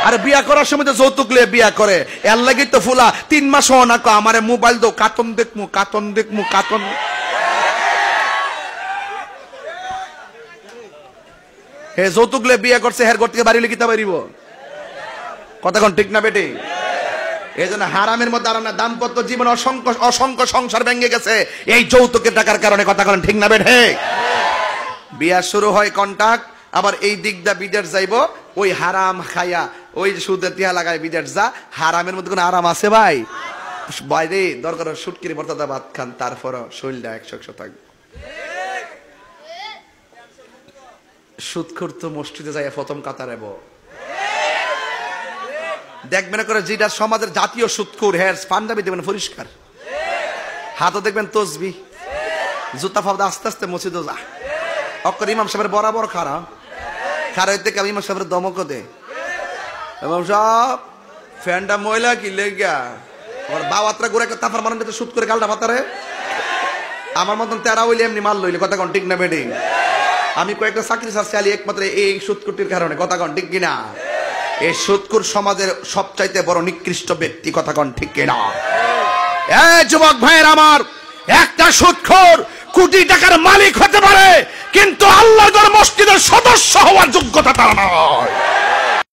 আর বিয়া করার সময় তো যৌতুক লিয়ে বিয়া করে, এর লাগি তো ফুলা 3 মাস না কো আমারে মোবাইল দো, কার্টুন দেখমু কার্টুন দেখমু কার্টুন। হে যৌতুক লিয়ে বিয়া করছে, হের ঘর থেকে বাড়ি লিখিতে পারিব? কথা কোন ঠিক না বেটি? এই জন্য হারামের মধ্যে আর না, দাম্পত্য জীবন অসংখ্য অসংখ্য সংসার ভেঙে গেছে এই যৌতুকের টাকার কারণে। কথা কোন ঠিক না বেটি? বিয়া শুরু হয় কন্টাক্ট, আবার এই দিক দা বিদেশ যাইব, ওই হারাম খাইয়া ওই সুদের টিয়া লাগায় বিদেশ যা। হারামের মধ্যে কোনো আরাম আছে ভাই? বাইরে দরকার সুটকিরি বর্তাদা ভাত খান, তারপর শরীরটা 100 থাকবে। সুদখোর তো মসজিদে যাইয়া প্রথম কাতারে দেখবেন করে, যেটা সমাজের জাতীয় সুদখোর, হ্যাঁ পাঞ্জাবি দেখবেন পরিষ্কার, হাতও দেখবেন তসবি, জুতা ফাবদা আস্তে আস্তে মসজিদে যা। অক্ষর ইমাম সাহেবের বরাবর খারা হইতে কেমন ইমাম সাহেবের দমক দে, ইমাম সাহেব ফ্যানটা ময়লা কি লেগা বাবাত্রা ঘুরে একটা তাফার মানুষ সুদ করে গালটা পাতারে। আমার মতন তেরা হইলে এমনি মাল লইলে। কথা কন ঠিক না বেডি? আমি কয়েকটা চাকরি ছাড়ছি আলি একমাত্র এই সুদকুটির কারণে। কথা কন ঠিক কিনা? এই সুদকুর সমাজের সবচাইতে বড় নিকৃষ্ট ব্যক্তি। কথা কন ঠিক কিনা? যুবক ভাইয়ের আমার, একটা সুদখোর কোটি টাকার মালিক হতে পারে, কিন্তু আল্লাহর ঘর মসজিদের সদস্য হওয়ার যোগ্যতা তার নয়।